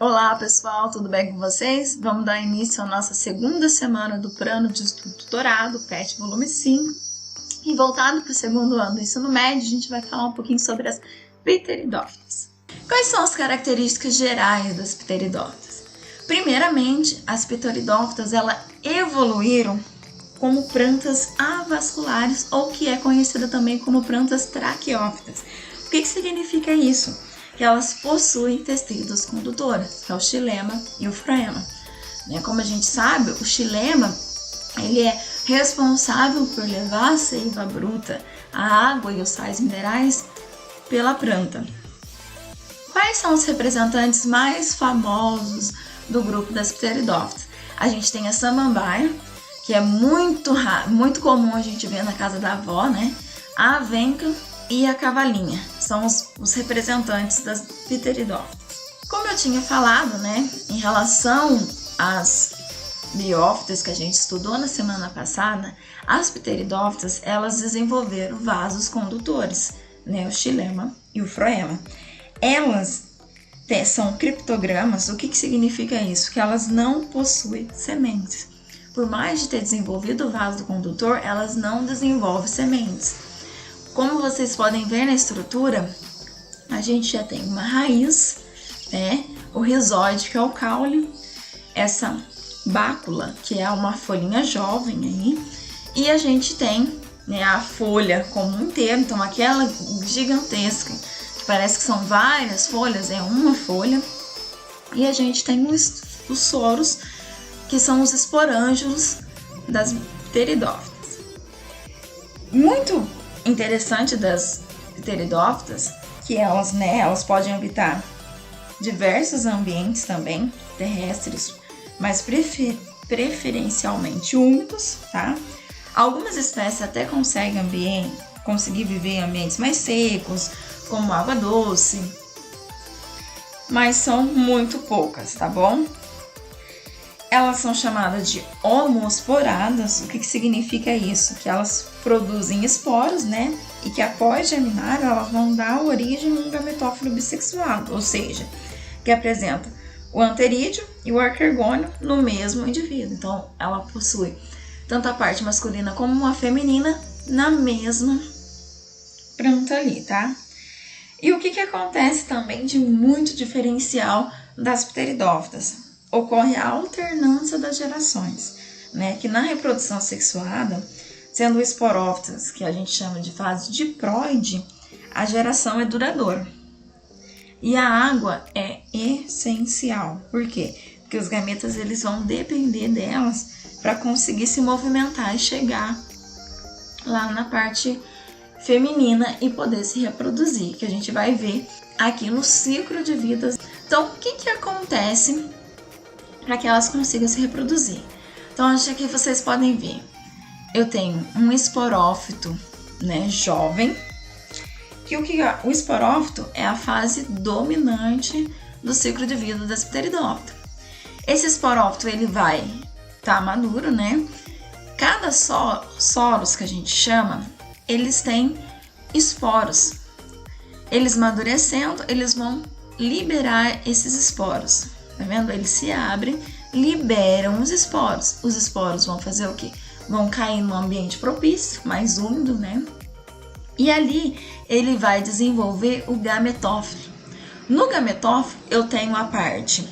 Olá pessoal, tudo bem com vocês? Vamos dar início à nossa segunda semana do Plano de Estudo Tutorado, PET Volume 5. E voltado para o segundo ano do ensino médio, a gente vai falar um pouquinho sobre as pteridófitas. Quais são as características gerais das pteridófitas? Primeiramente, as pteridófitas evoluíram como plantas avasculares, ou que é conhecida também como plantas traqueófitas. O que significa isso? Que elas possuem tecidos condutores, que é o xilema e o floema. Como a gente sabe, o xilema ele é responsável por levar a seiva bruta, a água e os sais minerais pela planta. Quais são os representantes mais famosos do grupo das pteridófitas? A gente tem a samambaia, que é muito comum a gente ver na casa da avó, A avenca e a cavalinha são os representantes das pteridófitas. Como eu tinha falado, em relação às biófitas que a gente estudou na semana passada, as pteridófitas elas desenvolveram vasos condutores, o xilema e o floema. Elas são criptogramas. O que significa isso? Que elas não possuem sementes. Por mais de ter desenvolvido o vaso condutor, elas não desenvolvem sementes. Como vocês podem ver na estrutura, a gente já tem uma raiz, o rizóide, que é o caule, essa bácula, que é uma folhinha jovem aí, e a gente tem a folha como um inteiro, então aquela gigantesca, que parece que são várias folhas, é uma folha, e a gente tem os soros, que são os esporângulos das pteridófitas. Muito interessante das pteridófitas que elas podem habitar diversos ambientes também terrestres, mas preferencialmente úmidos, tá? Algumas espécies até conseguir viver em ambientes mais secos, como água doce, mas são muito poucas, tá bom? Elas são chamadas de homosporadas. O que significa isso? Que elas produzem esporos, e que após germinar, elas vão dar origem a um gametófilo bissexuado, ou seja, que apresenta o anterídeo e o arquergônio no mesmo indivíduo. Então, ela possui tanto a parte masculina como a feminina na mesma planta ali, tá? E o que acontece também de muito diferencial das pteridófitas? Ocorre a alternância das gerações, que na reprodução sexuada, sendo esporófitas, que a gente chama de fase diploide, a geração é duradoura. E a água é essencial. Por quê? Porque os gametas eles vão depender delas para conseguir se movimentar e chegar lá na parte feminina e poder se reproduzir, que a gente vai ver aqui no ciclo de vida. Então, o que acontece para que elas consigam se reproduzir? Então, acho que vocês podem ver. Eu tenho um esporófito, jovem, que o esporófito é a fase dominante do ciclo de vida das pteridófitas. Esse esporófito, ele vai estar maduro, Cada soros que a gente chama, eles têm esporos. Eles amadurecendo, eles vão liberar esses esporos. Tá vendo? Eles se abrem, liberam os esporos. Os esporos vão fazer o quê? Vão cair num ambiente propício, mais úmido, E ali ele vai desenvolver o gametófilo. No gametófilo eu tenho a parte,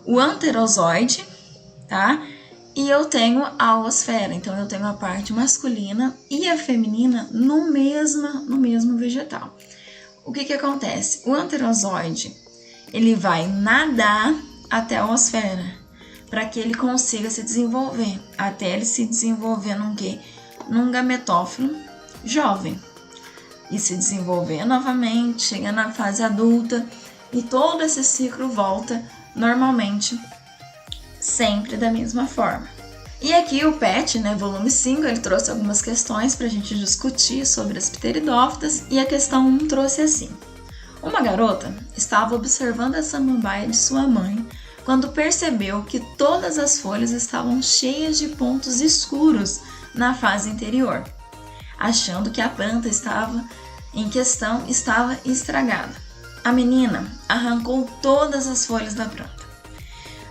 o anterozoide, tá? E eu tenho a oosfera. Então eu tenho a parte masculina e a feminina no mesmo vegetal. O que acontece? O anterozoide ele vai nadar até a oosfera para que ele consiga se desenvolver, até ele se desenvolver num gametófilo jovem e se desenvolver novamente, chega na fase adulta e todo esse ciclo volta normalmente sempre da mesma forma. E aqui o PET, volume 5, ele trouxe algumas questões para a gente discutir sobre as pteridófitas e a questão 1 trouxe assim. Uma garota estava observando a samambaia de sua mãe quando percebeu que todas as folhas estavam cheias de pontos escuros na fase interior, achando que a planta em questão estava estragada. a menina arrancou todas as folhas da planta.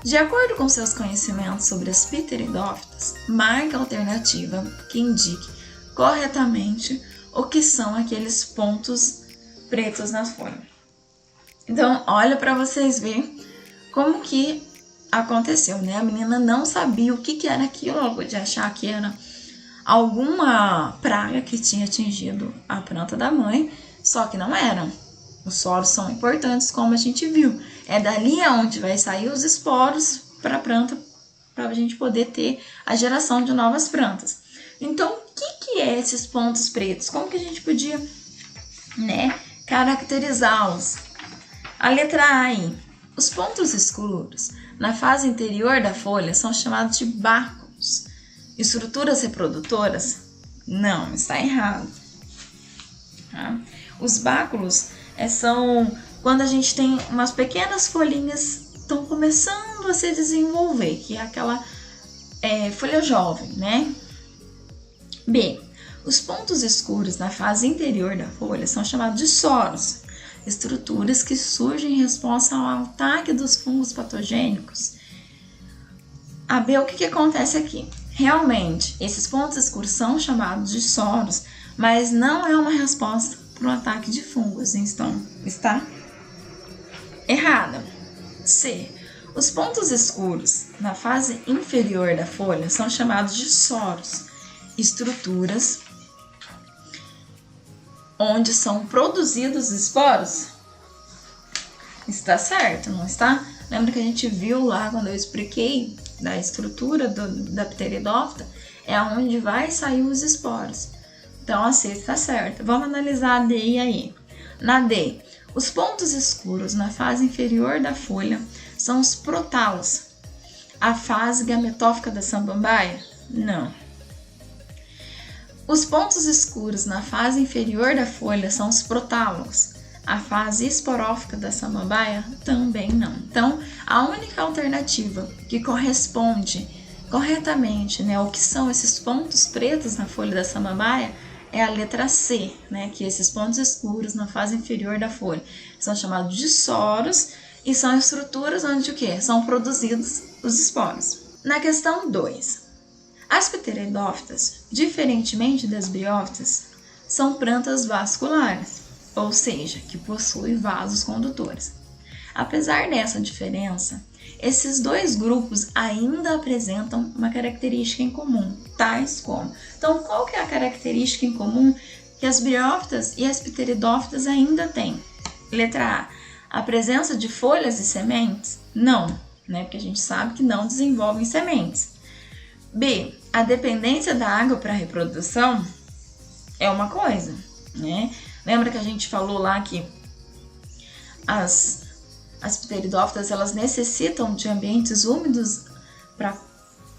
De acordo com seus conhecimentos sobre as pteridófitas, marque a alternativa que indique corretamente o que são aqueles pontos pretos na folha. Então, olha para vocês verem como que aconteceu, né? A menina não sabia o que era aquilo, ela podia achar que era alguma praga que tinha atingido a planta da mãe, só que não era. Os soros são importantes, como a gente viu. É dali aonde vai sair os esporos para a planta, para a gente poder ter a geração de novas plantas. Então, o que é esses pontos pretos? Como que a gente podia, né, caracterizá-los? A letra A aí. Os pontos escuros na fase interior da folha são chamados de báculos. Estruturas reprodutoras? Não, está errado. Tá? Os báculos são quando a gente tem umas pequenas folhinhas que estão começando a se desenvolver, que é aquela folha jovem, né? B. Os pontos escuros na fase interior da folha são chamados de soros, estruturas que surgem em resposta ao ataque dos fungos patogênicos. A B, o que acontece aqui? Realmente, esses pontos escuros são chamados de soros, mas não é uma resposta para um ataque de fungos, então está errada. C. Os pontos escuros na fase inferior da folha são chamados de soros, estruturas onde são produzidos esporos. Está certo, não está? Lembra que a gente viu lá quando eu expliquei da estrutura da pteridófita? É onde vai sair os esporos. Então a C está certa. Vamos analisar a D e a E. Na D, os pontos escuros na fase inferior da folha são os protálos. A fase gametófica da samambaia? Não. Os pontos escuros na fase inferior da folha são os protálos. A fase esporófica da samambaia? Também não. Então, a única alternativa que corresponde corretamente, né, ao que são esses pontos pretos na folha da samambaia é a letra C, né, que esses pontos escuros na fase inferior da folha são chamados de soros e são estruturas onde o quê? São produzidos os esporos. Na questão 2, as pteridófitas, diferentemente das briófitas, são plantas vasculares, ou seja, que possuem vasos condutores. Apesar dessa diferença, esses dois grupos ainda apresentam uma característica em comum, tais como... Então, qual que é a característica em comum que as briófitas e as pteridófitas ainda têm? Letra A. A presença de folhas e sementes? Não, né? Porque a gente sabe que não desenvolvem sementes. B. A dependência da água para a reprodução é uma coisa, né? Lembra que a gente falou lá que as pteridófitas, elas necessitam de ambientes úmidos para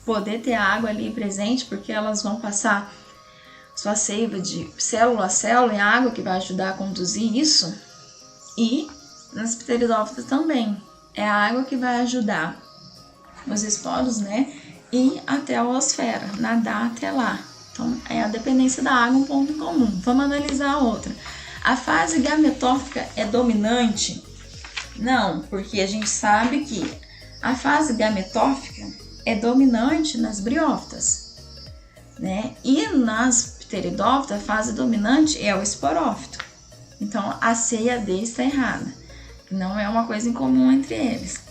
poder ter a água ali presente, porque elas vão passar sua seiva de célula a célula, e a água que vai ajudar a conduzir isso. E nas pteridófitas também, é a água que vai ajudar os esporos, né, ir até a oosfera, nadar até lá. Então, é a dependência da água um ponto em comum. Vamos analisar a outra. A fase gametófica é dominante? Não, porque a gente sabe que a fase gametófica é dominante nas briófitas, né? E nas pteridófitas, a fase dominante é o esporófito. Então, a C e a D está errada. Não é uma coisa em comum entre eles.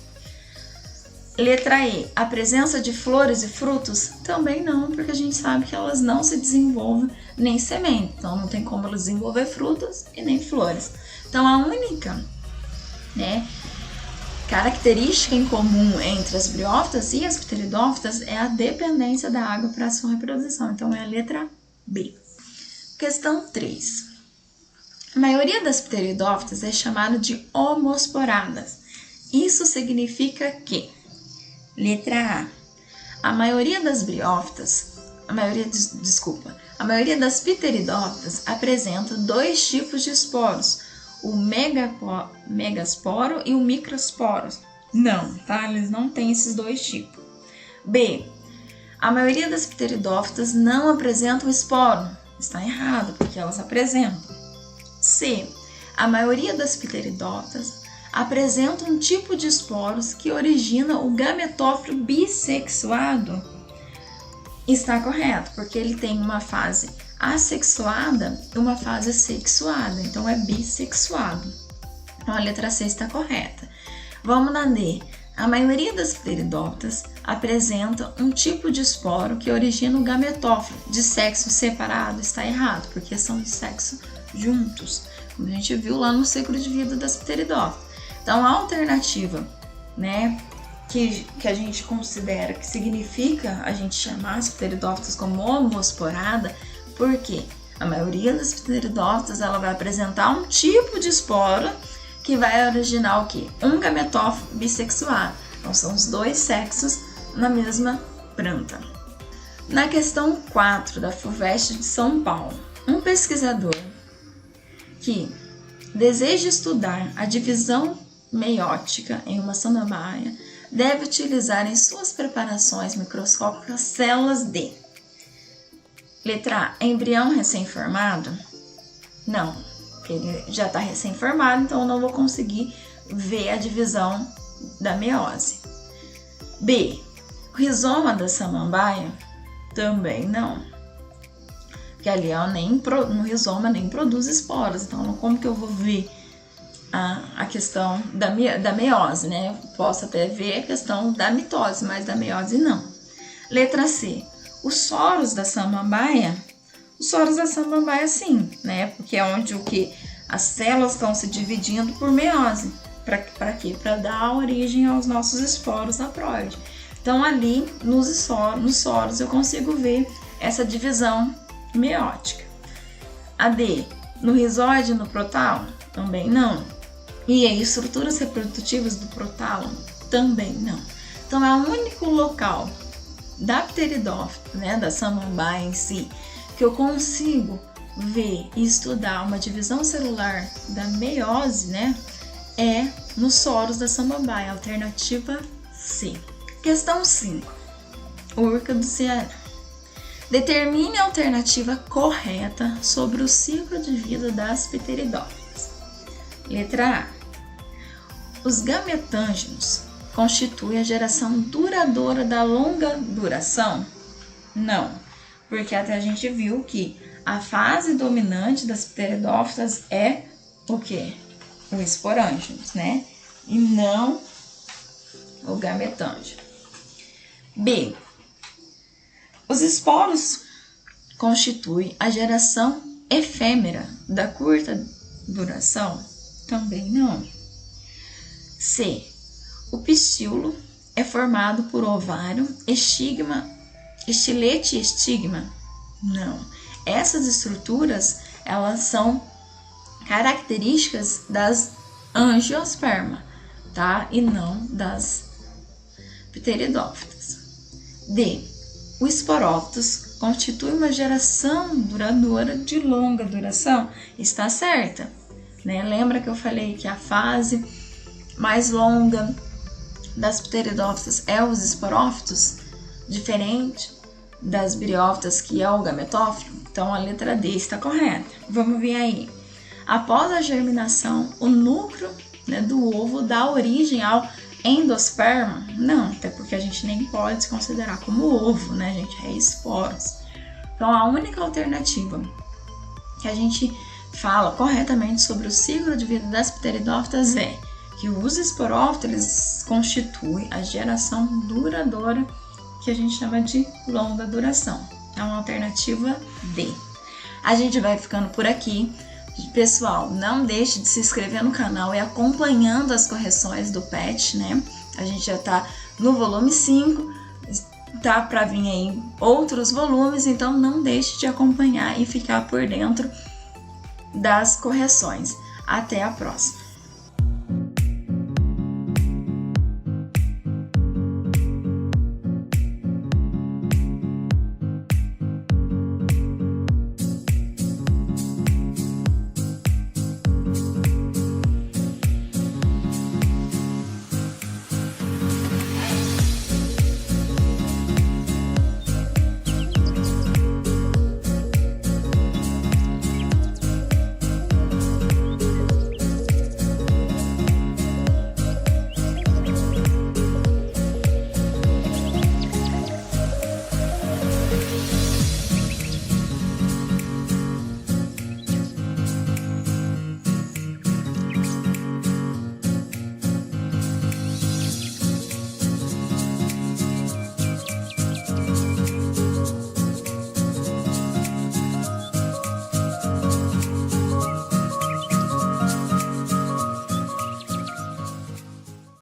Letra E. A presença de flores e frutos? Também não, porque a gente sabe que elas não se desenvolvem nem semente. Então, não tem como elas desenvolver frutas e nem flores. Então, a única, né, característica em comum entre as briófitas e as pteridófitas é a dependência da água para a sua reprodução. Então, é a letra B. Questão 3. A maioria das pteridófitas é chamada de homosporadas. Isso significa que, letra A, a maioria das briófitas, a maioria das pteridófitas apresenta dois tipos de esporos, o megasporo e o microsporo. Não, tá? Eles não têm esses dois tipos. B, a maioria das pteridófitas não apresentam esporo. Está errado, porque elas apresentam. C, A maioria das pteridófitas apresenta um tipo de esporos que origina o gametófilo bissexuado. Está correto, porque ele tem uma fase assexuada e uma fase sexuada, então é bissexuado. Então a letra C está correta. Vamos na D. A maioria das pteridófitas apresenta um tipo de esporo que origina o gametófilo de sexo separado. Está errado, porque são de sexo juntos, como a gente viu lá no ciclo de vida das pteridófitas. Então a alternativa, né, que a gente considera que significa a gente chamar as pteridófitas como homosporada, porque a maioria das pteridófitas ela vai apresentar um tipo de esporo que vai originar o quê? Um gametófilo bissexuado. Então são os dois sexos na mesma planta. Na questão 4 da FUVEST de São Paulo, um pesquisador que deseja estudar a divisão meiótica em uma samambaia deve utilizar em suas preparações microscópicas células de letra A, embrião recém-formado? Não, porque ele já está recém-formado, então eu não vou conseguir ver a divisão da meiose. B, rizoma da samambaia? Também não, porque ali no rizoma nem produz esporos, então como que eu vou ver a questão da meiose, né? Eu posso até ver a questão da mitose, mas da meiose não. Letra C, os soros da samambaia? Os soros da samambaia sim, né? Porque é onde as células estão se dividindo por meiose. Para quê? Para dar origem aos nossos esporos haploide. Então ali nos soros eu consigo ver essa divisão meiótica. A D, no rizóide e no protálamo? Também não. E as estruturas reprodutivas do protálamo? Também não. Então é o único local da pteridófita, né, da samambaia em si, que eu consigo ver e estudar uma divisão celular da meiose, né, é nos soros da samambaia, alternativa C. Questão 5. Urca do Ceará. Determine a alternativa correta sobre o ciclo de vida das pteridófitas. Letra A. Os gametânginos constituem a geração duradoura da longa duração? Não, porque até a gente viu que a fase dominante das pteridófitas é o quê? O esporânginos, né? E não o gametângino. B. Os esporos constituem a geração efêmera da curta duração? Também não. C. O pistilo é formado por ovário, estilete e estigma? Não. Essas estruturas, elas são características das angiospermas, tá? E não das pteridófitas. D. O esporófitos constitui uma geração duradoura de longa duração? Está certa, né? Lembra que eu falei que a fase mais longa das pteridófitas é os esporófitos, diferente das briófitas, que é o gametófilo? Então a letra D está correta. Vamos ver aí. Após a germinação, o núcleo, né, do ovo dá origem ao endosperma? Não, até porque a gente nem pode se considerar como ovo, né, gente? É esporos. Então a única alternativa que a gente fala corretamente sobre o ciclo de vida das pteridófitas é que os esporófitos eles constituem a geração duradoura, que a gente chama de longa duração. É uma alternativa D. A gente vai ficando por aqui. Pessoal, não deixe de se inscrever no canal e acompanhando as correções do PET, né? A gente já tá no volume 5, tá para vir aí outros volumes, então não deixe de acompanhar e ficar por dentro das correções. Até a próxima!